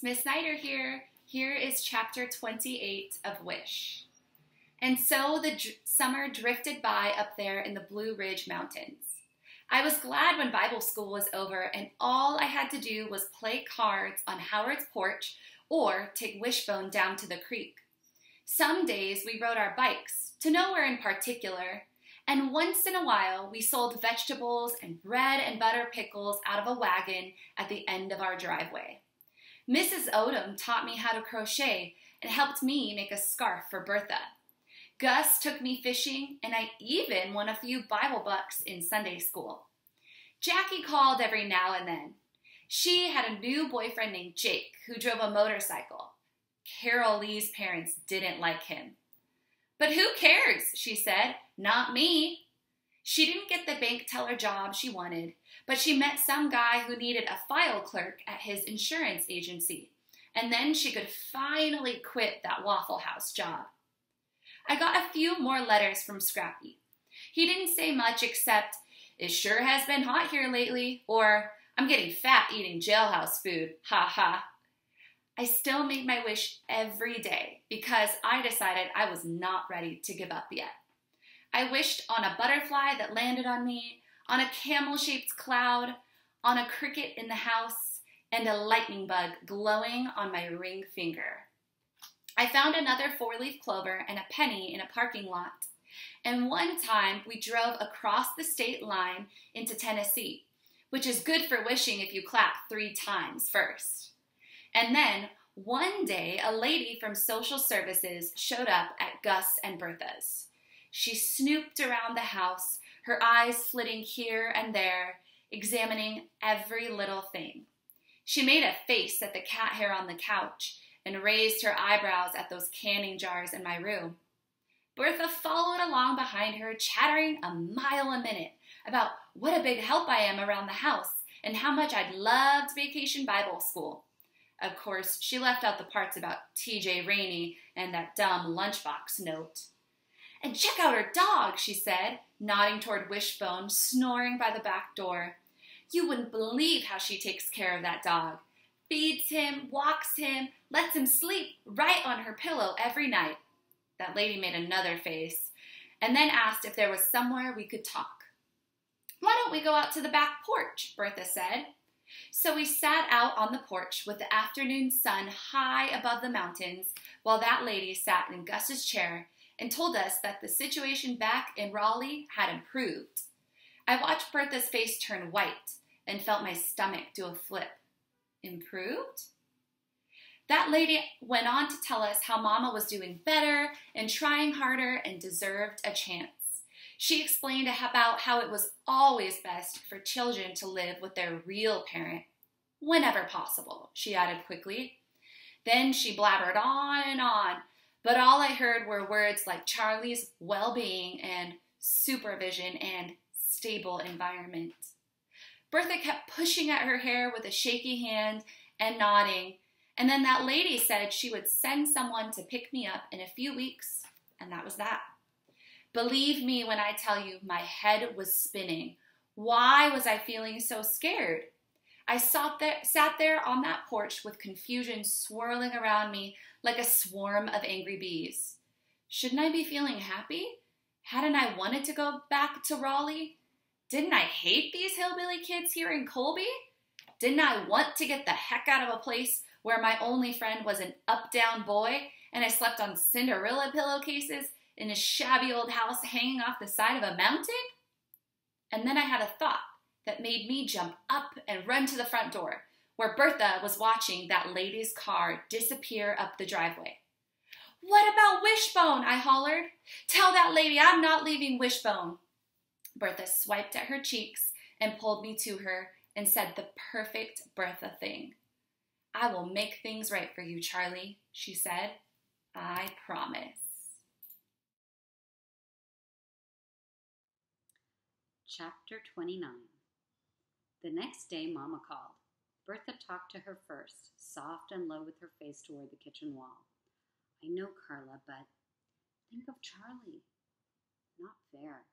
Miss Snyder here. Here is chapter 28 of Wish. And so the summer drifted by up there in the Blue Ridge Mountains. I was glad when Bible school was over and all I had to do was play cards on Howard's porch or take Wishbone down to the creek. Some days we rode our bikes, to nowhere in particular, and once in a while we sold vegetables and bread and butter pickles out of a wagon at the end of our driveway. Mrs. Odom taught me how to crochet and helped me make a scarf for Bertha. Gus took me fishing, and I even won a few Bible bucks in Sunday school. Jackie called every now and then. She had a new boyfriend named Jake who drove a motorcycle. Carol Lee's parents didn't like him. "But who cares?" she said. "Not me." She didn't get the bank teller job she wanted, but she met some guy who needed a file clerk at his insurance agency, and then she could finally quit that Waffle House job. I got a few more letters from Scrappy. He didn't say much except, "It sure has been hot here lately," or "I'm getting fat eating jailhouse food, ha ha." I still made my wish every day because I decided I was not ready to give up yet. I wished on a butterfly that landed on me, on a camel-shaped cloud, on a cricket in the house, and a lightning bug glowing on my ring finger. I found another four-leaf clover and a penny in a parking lot. And one time we drove across the state line into Tennessee, which is good for wishing if you clap 3 times first. And then one day a lady from social services showed up at Gus and Bertha's. She snooped around the house, her eyes flitting here and there, examining every little thing. She made a face at the cat hair on the couch and raised her eyebrows at those canning jars in my room. Bertha followed along behind her, chattering a mile a minute about what a big help I am around the house and how much I'd loved Vacation Bible School. Of course, she left out the parts about T.J. Rainey and that dumb lunchbox note. "And check out her dog," she said, nodding toward Wishbone, snoring by the back door. "You wouldn't believe how she takes care of that dog. Feeds him, walks him, lets him sleep right on her pillow every night." That lady made another face, and then asked if there was somewhere we could talk. "Why don't we go out to the back porch?" Bertha said. So we sat out on the porch with the afternoon sun high above the mountains while that lady sat in Gus's chair and told us that the situation back in Raleigh had improved. I watched Bertha's face turn white and felt my stomach do a flip. Improved? That lady went on to tell us how Mama was doing better and trying harder and deserved a chance. She explained about how it was always best for children to live with their real parent, whenever possible, she added quickly. Then she blabbered on, but all I heard were words like Charlie's well-being and supervision and stable environment. Bertha kept pushing at her hair with a shaky hand and nodding, and then that lady said she would send someone to pick me up in a few weeks, and that was that. Believe me when I tell you my head was spinning. Why was I feeling so scared? I sat there on that porch with confusion swirling around me like a swarm of angry bees. Shouldn't I be feeling happy? Hadn't I wanted to go back to Raleigh? Didn't I hate these hillbilly kids here in Colby? Didn't I want to get the heck out of a place where my only friend was an up-down boy and I slept on Cinderella pillowcases in a shabby old house hanging off the side of a mountain? And then I had a thought that made me jump up and run to the front door, where Bertha was watching that lady's car disappear up the driveway. "What about Wishbone?" I hollered. "Tell that lady I'm not leaving Wishbone." Bertha swiped at her cheeks and pulled me to her and said the perfect Bertha thing. "I will make things right for you, Charlie," she said. "I promise." Chapter 29. The next day, Mama called. Bertha talked to her first, soft and low with her face toward the kitchen wall. "I know, Carla, but think of Charlie." Not fair.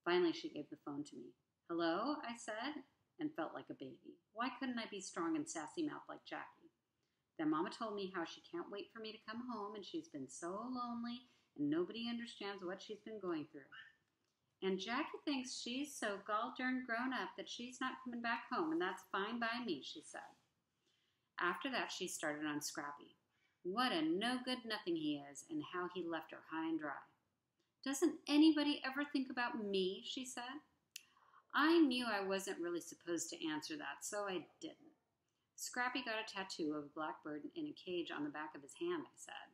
Finally, she gave the phone to me. "Hello," I said, and felt like a baby. Why couldn't I be strong and sassy-mouthed like Jackie? Then Mama told me how she can't wait for me to come home and she's been so lonely and nobody understands what she's been going through. And Jackie thinks she's so gall-darn grown up that she's not coming back home, and that's fine by me, she said. After that, she started on Scrappy. What a no-good-nothing he is, and how he left her high and dry. Doesn't anybody ever think about me, she said. I knew I wasn't really supposed to answer that, so I didn't. Scrappy got a tattoo of a blackbird in a cage on the back of his hand, I said.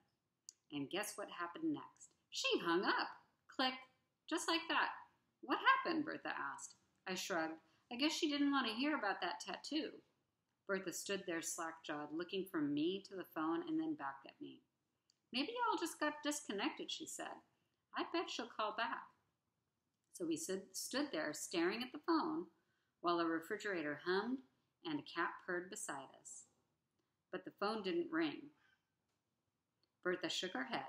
And guess what happened next? She hung up. Click. Just like that. What happened? Bertha asked. I shrugged. I guess she didn't want to hear about that tattoo. Bertha stood there slack-jawed, looking from me to the phone and then back at me. Maybe y'all just got disconnected, she said. I bet she'll call back. So we stood there staring at the phone while a refrigerator hummed and a cat purred beside us. But the phone didn't ring. Bertha shook her head.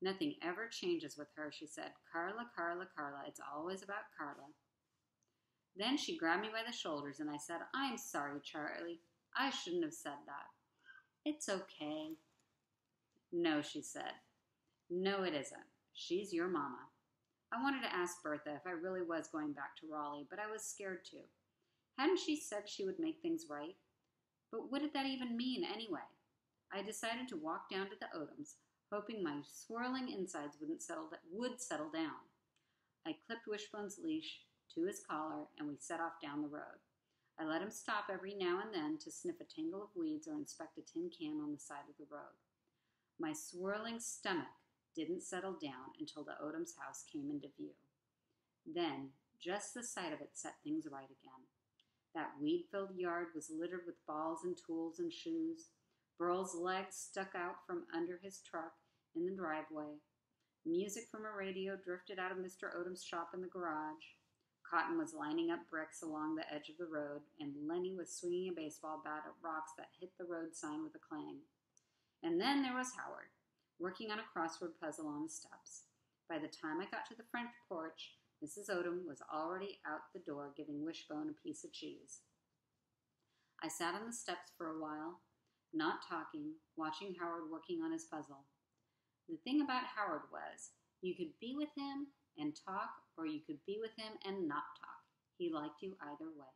Nothing ever changes with her, she said. Carla, Carla, Carla. It's always about Carla. Then she grabbed me by the shoulders and I said, I'm sorry, Charlie. I shouldn't have said that. It's okay. No, she said. No, it isn't. She's your mama. I wanted to ask Bertha if I really was going back to Raleigh, but I was scared to. Hadn't she said she would make things right? But what did that even mean anyway? I decided to walk down to the Odoms, hoping my swirling insides would settle down. I clipped Wishbone's leash to his collar, and we set off down the road. I let him stop every now and then to sniff a tangle of weeds or inspect a tin can on the side of the road. My swirling stomach didn't settle down until the Odom's house came into view. Then, just the sight of it set things right again. That weed-filled yard was littered with balls and tools and shoes. Burl's legs stuck out from under his truck in the driveway. Music from a radio drifted out of Mr. Odom's shop in the garage. Cotton was lining up bricks along the edge of the road, and Lenny was swinging a baseball bat at rocks that hit the road sign with a clang. And then there was Howard, working on a crossword puzzle on the steps. By the time I got to the front porch, Mrs. Odom was already out the door giving Wishbone a piece of cheese. I sat on the steps for a while, not talking, watching Howard working on his puzzle. The thing about Howard was, you could be with him and talk, or you could be with him and not talk. He liked you either way.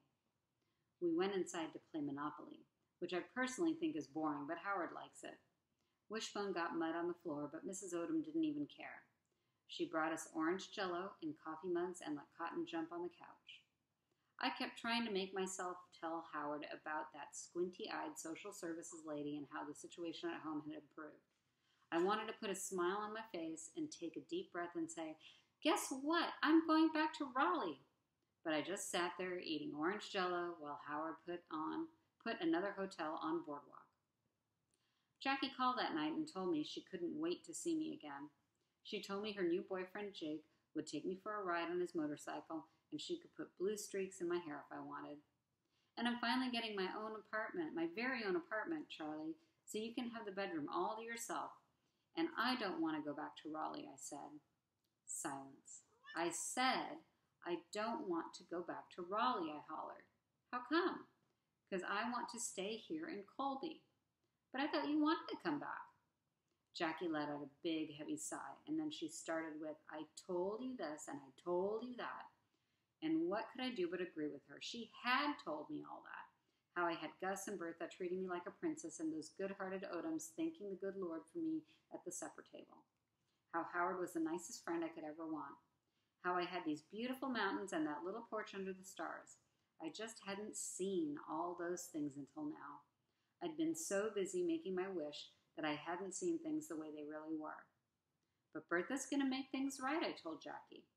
We went inside to play Monopoly, which I personally think is boring, but Howard likes it. Wishbone got mud on the floor, but Mrs. Odom didn't even care. She brought us orange jello in coffee mugs and let Cotton jump on the couch. I kept trying to make myself tell Howard about that squinty-eyed social services lady and how the situation at home had improved. I wanted to put a smile on my face and take a deep breath and say, guess what? I'm going back to Raleigh. But I just sat there eating orange jello while Howard put another hotel on Boardwalk. Jackie called that night and told me she couldn't wait to see me again. She told me her new boyfriend, Jake, would take me for a ride on his motorcycle and she could put blue streaks in my hair if I wanted. And I'm finally getting my own apartment, my very own apartment, Charlie, so you can have the bedroom all to yourself. And I don't want to go back to Raleigh, I said. Silence. I said, I don't want to go back to Raleigh, I hollered. How come? Because I want to stay here in Colby. But I thought you wanted to come back. Jackie let out a big, heavy sigh, and then she started with, I told you this, and I told you that. And what could I do but agree with her? She had told me all that. How I had Gus and Bertha treating me like a princess and those good-hearted Odoms thanking the good Lord for me at the supper table. How Howard was the nicest friend I could ever want. How I had these beautiful mountains and that little porch under the stars. I just hadn't seen all those things until now. I'd been so busy making my wish that I hadn't seen things the way they really were. But Bertha's going to make things right, I told Jackie.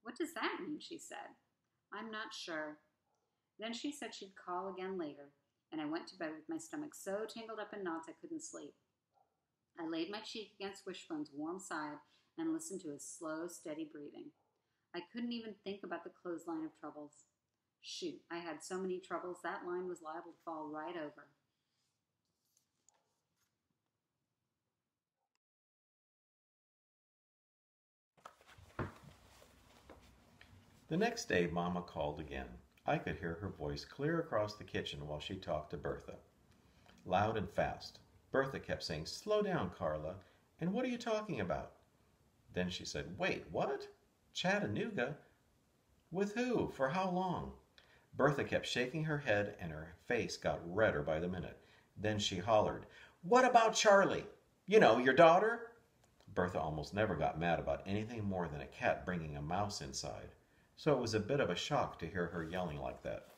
What does that mean, she said. I'm not sure. Then she said she'd call again later, and I went to bed with my stomach so tangled up in knots I couldn't sleep. I laid my cheek against Wishbone's warm side and listened to his slow, steady breathing. I couldn't even think about the clothesline of troubles. Shoot, I had so many troubles that line was liable to fall right over. The next day, Mama called again. I could hear her voice clear across the kitchen while she talked to Bertha. Loud and fast. Bertha kept saying, "Slow down, Carla. And what are you talking about?" Then she said, "Wait, what? Chattanooga? With who? For how long?" Bertha kept shaking her head and her face got redder by the minute. Then she hollered, "What about Charlie? You know, your daughter?" Bertha almost never got mad about anything more than a cat bringing a mouse inside, so it was a bit of a shock to hear her yelling like that.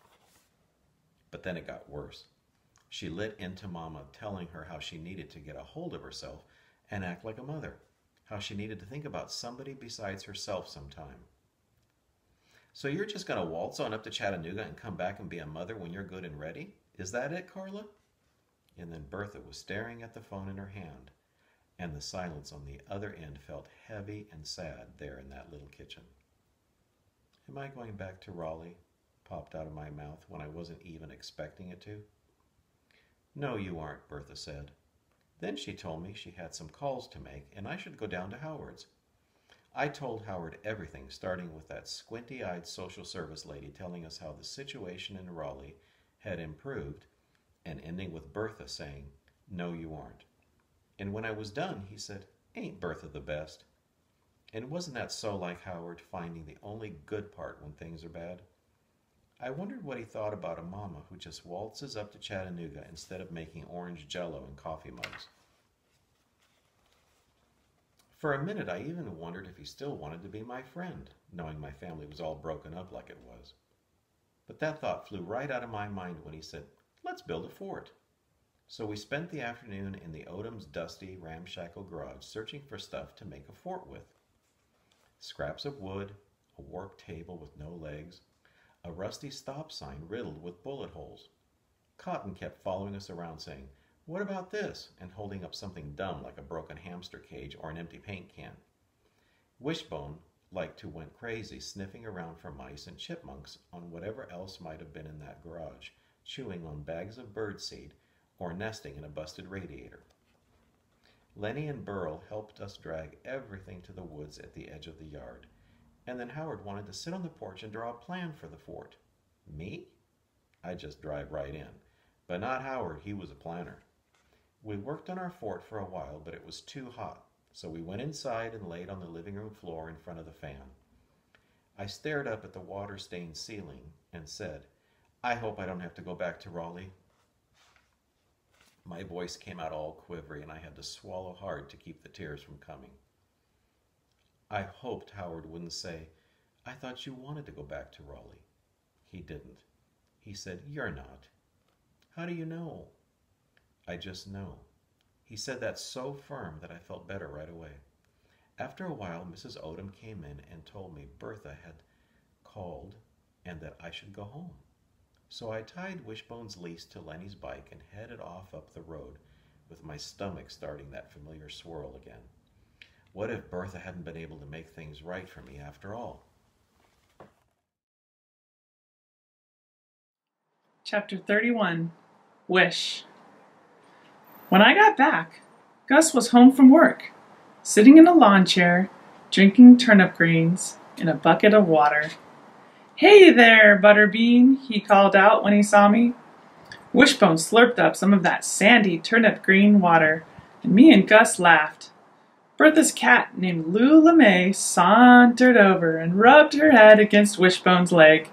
But then it got worse. She lit into Mama, telling her how she needed to get a hold of herself and act like a mother, how she needed to think about somebody besides herself sometime. "So you're just going to waltz on up to Chattanooga and come back and be a mother when you're good and ready? Is that it, Carla?" And then Bertha was staring at the phone in her hand, and the silence on the other end felt heavy and sad there in that little kitchen. "Am I going back to Raleigh?" popped out of my mouth when I wasn't even expecting it to. "No, you aren't," Bertha said. Then she told me she had some calls to make and I should go down to Howard's. I told Howard everything, starting with that squinty-eyed social service lady telling us how the situation in Raleigh had improved, and ending with Bertha saying, "No, you aren't." And when I was done, he said, "Ain't Bertha the best?" And wasn't that so like Howard, finding the only good part when things are bad? I wondered what he thought about a mama who just waltzes up to Chattanooga instead of making orange jello in coffee mugs. For a minute, I even wondered if he still wanted to be my friend, knowing my family was all broken up like it was. But that thought flew right out of my mind when he said, "Let's build a fort." So we spent the afternoon in the Odom's dusty, ramshackle garage searching for stuff to make a fort with. Scraps of wood, a warped table with no legs, a rusty stop sign riddled with bullet holes. Cotton kept following us around saying, "What about this?" and holding up something dumb like a broken hamster cage or an empty paint can. Wishbone liked to went crazy sniffing around for mice and chipmunks on whatever else might have been in that garage, chewing on bags of birdseed or nesting in a busted radiator. Lenny and Burl helped us drag everything to the woods at the edge of the yard, and then Howard wanted to sit on the porch and draw a plan for the fort. Me? I'd just drive right in. But not Howard, he was a planner. We worked on our fort for a while, but it was too hot, so we went inside and laid on the living room floor in front of the fan. I stared up at the water-stained ceiling and said, "I hope I don't have to go back to Raleigh." My voice came out all quivery, and I had to swallow hard to keep the tears from coming. I hoped Howard wouldn't say, "I thought you wanted to go back to Raleigh." He didn't. He said, "You're not." "How do you know?" "I just know." He said that so firm that I felt better right away. After a while, Mrs. Odom came in and told me Bertha had called and that I should go home. So I tied Wishbone's leash to Lenny's bike and headed off up the road, with my stomach starting that familiar swirl again. What if Bertha hadn't been able to make things right for me after all? Chapter 31, Wish. When I got back, Gus was home from work, sitting in a lawn chair, drinking turnip greens in a bucket of water. "Hey there, Butterbean," he called out when he saw me. Wishbone slurped up some of that sandy turnip green water, and me and Gus laughed. Bertha's cat, named Lou LeMay, sauntered over and rubbed her head against Wishbone's leg.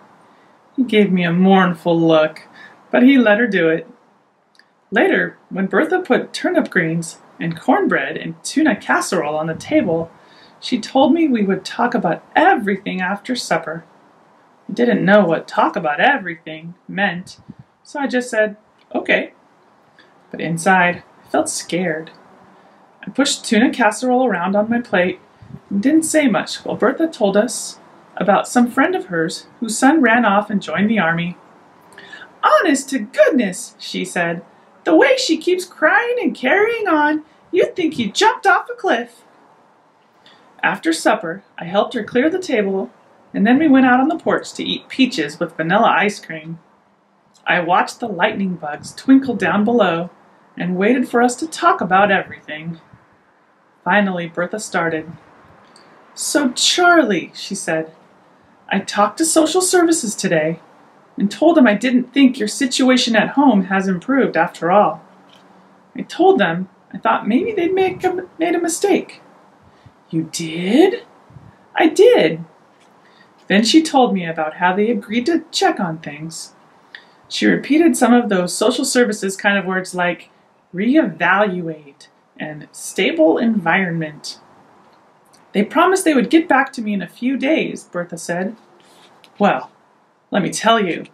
He gave me a mournful look, but he let her do it. Later, when Bertha put turnip greens and cornbread and tuna casserole on the table, she told me we would talk about everything after supper. I didn't know what talk about everything meant, so I just said, "Okay." But inside, I felt scared. I pushed tuna casserole around on my plate and didn't say much while Bertha told us about some friend of hers whose son ran off and joined the army. "Honest to goodness," she said, "the way she keeps crying and carrying on, you'd think he jumped off a cliff." After supper, I helped her clear the table, and then we went out on the porch to eat peaches with vanilla ice cream. I watched the lightning bugs twinkle down below and waited for us to talk about everything. Finally, Bertha started. "So, Charlie," she said, "I talked to social services today and told them I didn't think your situation at home has improved after all. I told them I thought maybe they'd made a mistake. You did? I did. Then she told me about how they agreed to check on things. She repeated some of those social services kind of words like reevaluate and stable environment. They promised they would get back to me in a few days, Bertha said. Well, let me tell you,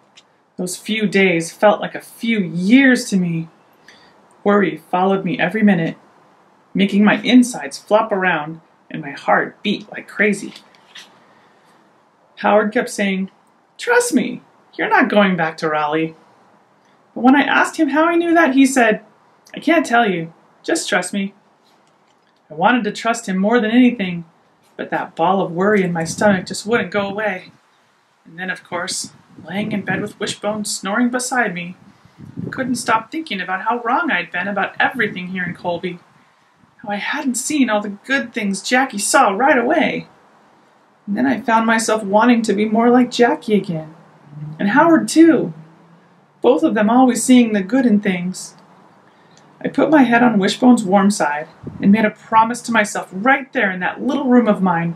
those few days felt like a few years to me. Worry followed me every minute, making my insides flop around and my heart beat like crazy. Howard kept saying, "Trust me, you're not going back to Raleigh." But when I asked him how I knew that, he said, "I can't tell you, just trust me." I wanted to trust him more than anything, but that ball of worry in my stomach just wouldn't go away. And then, of course, laying in bed with Wishbone snoring beside me, I couldn't stop thinking about how wrong I'd been about everything here in Colby. How I hadn't seen all the good things Jackie saw right away. And then I found myself wanting to be more like Jackie again. And Howard, too. Both of them always seeing the good in things. I put my head on Wishbone's warm side and made a promise to myself right there in that little room of mine.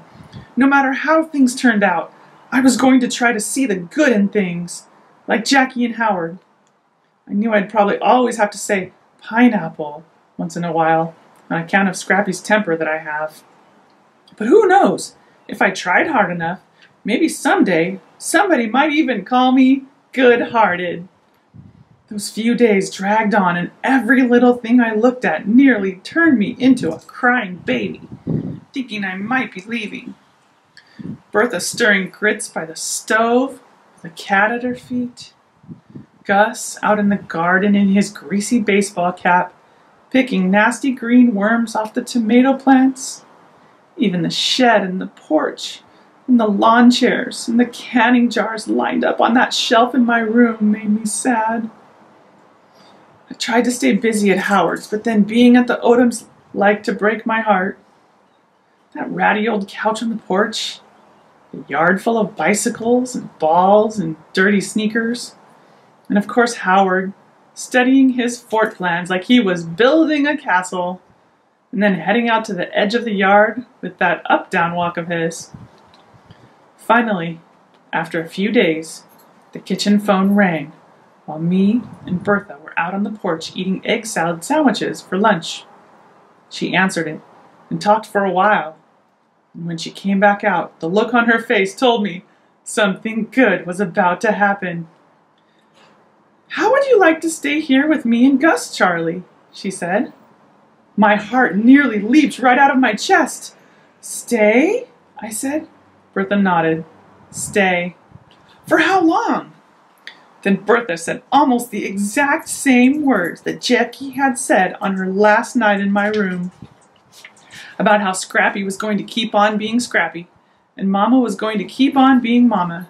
No matter how things turned out, I was going to try to see the good in things, like Jackie and Howard. I knew I'd probably always have to say pineapple once in a while on account of Scrappy's temper that I have. But who knows? If I tried hard enough, maybe someday somebody might even call me good-hearted. Those few days dragged on, and every little thing I looked at nearly turned me into a crying baby, thinking I might be leaving. Bertha stirring grits by the stove, with a cat at her feet. Gus out in the garden in his greasy baseball cap, picking nasty green worms off the tomato plants. Even the shed and the porch, and the lawn chairs, and the canning jars lined up on that shelf in my room made me sad. I tried to stay busy at Howard's, but then being at the Odoms liked to break my heart. That ratty old couch on the porch, the yard full of bicycles and balls and dirty sneakers, and of course Howard, studying his fort plans like he was building a castle, and then heading out to the edge of the yard with that up-down walk of his. Finally, after a few days, the kitchen phone rang while me and Bertha were out on the porch eating egg salad sandwiches for lunch. She answered it and talked for a while, and when she came back out, the look on her face told me something good was about to happen. "How would you like to stay here with me and Gus, Charlie?" she said. My heart nearly leaped right out of my chest. "Stay?" I said. Bertha nodded. "Stay." "For how long?" Then Bertha said almost the exact same words that Jackie had said on her last night in my room. About how Scrappy was going to keep on being Scrappy, and Mama was going to keep on being Mama.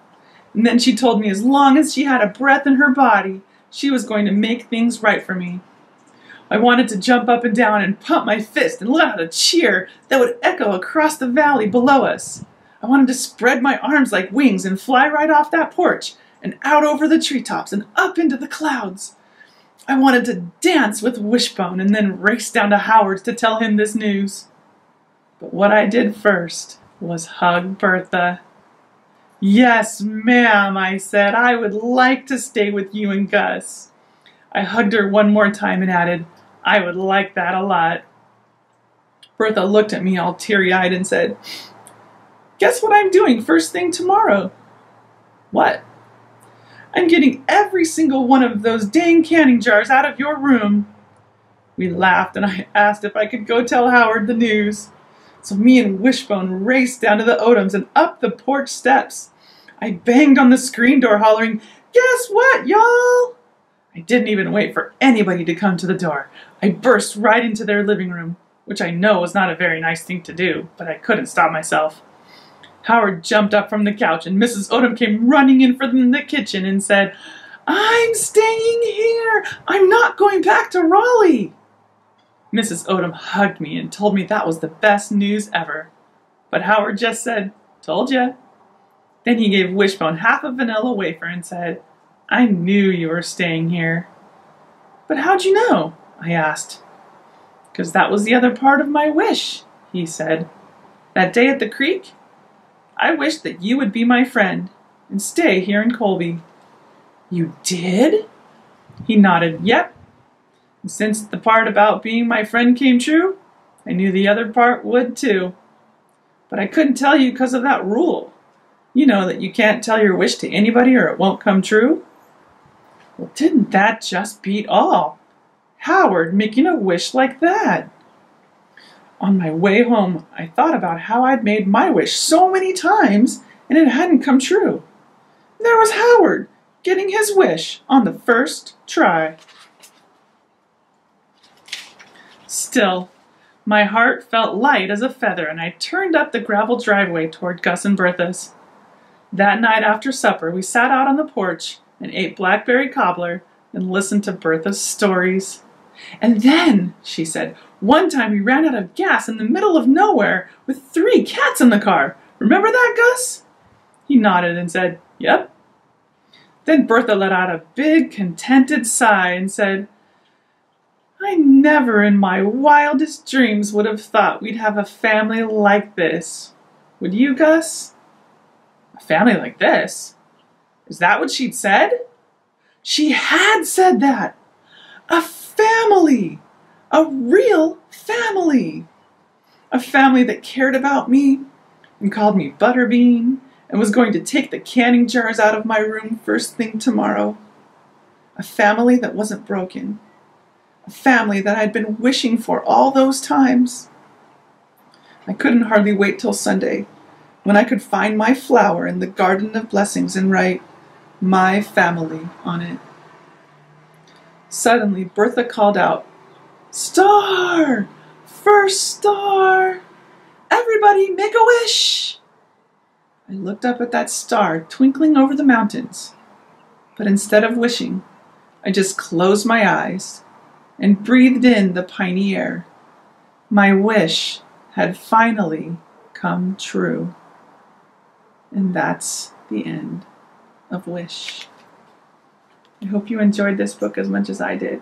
And then she told me as long as she had a breath in her body, she was going to make things right for me. I wanted to jump up and down and pump my fist and let out a cheer that would echo across the valley below us. I wanted to spread my arms like wings and fly right off that porch and out over the treetops and up into the clouds. I wanted to dance with Wishbone and then race down to Howard's to tell him this news. But what I did first was hug Bertha. "Yes, ma'am," I said. "I would like to stay with you and Gus." I hugged her one more time and added, "I would like that a lot." Bertha looked at me all teary-eyed and said, "Guess what I'm doing first thing tomorrow?" "What?" "I'm getting every single one of those dang canning jars out of your room." We laughed and I asked if I could go tell Howard the news. So me and Wishbone raced down to the Odoms and up the porch steps. I banged on the screen door hollering, "Guess what, y'all?" I didn't even wait for anybody to come to the door. I burst right into their living room, which I know was not a very nice thing to do, but I couldn't stop myself. Howard jumped up from the couch and Mrs. Odom came running in from the kitchen and said, "I'm staying here. I'm not going back to Raleigh." Mrs. Odom hugged me and told me that was the best news ever. But Howard just said, "Told ya." Then he gave Wishbone half a vanilla wafer and said, "I knew you were staying here." "But how'd you know?" I asked. 'cause that was the other part of my wish," he said. "That day at the creek, I wished that you would be my friend and stay here in Colby." "You did?" He nodded. "Yep. And since the part about being my friend came true, I knew the other part would too. But I couldn't tell you because of that rule. You know that you can't tell your wish to anybody or it won't come true." "Well, didn't that just beat all? Howard making a wish like that!" "On my way home, I thought about how I'd made my wish so many times and it hadn't come true. There was Howard getting his wish on the first try." Still, my heart felt light as a feather, and I turned up the gravel driveway toward Gus and Bertha's. That night after supper, we sat out on the porch and ate blackberry cobbler and listened to Bertha's stories. "And then," she said, "one time we ran out of gas in the middle of nowhere with 3 cats in the car. Remember that, Gus?" He nodded and said, "Yep." Then Bertha let out a big, contented sigh and said, "I never in my wildest dreams would have thought we'd have a family like this. Would you, Gus?" "A family like this?" Is that what she'd said? She had said that. A family. A real family. A family that cared about me and called me Butterbean and was going to take the canning jars out of my room first thing tomorrow. A family that wasn't broken. A family that I'd been wishing for all those times. I couldn't hardly wait till Sunday, when I could find my flower in the garden of blessings and write, "My family," on it. Suddenly, Bertha called out, "Star! First star! Everybody make a wish!" I looked up at that star twinkling over the mountains, but instead of wishing, I just closed my eyes and breathed in the piney air. My wish had finally come true. And that's the end of Wish. I hope you enjoyed this book as much as I did.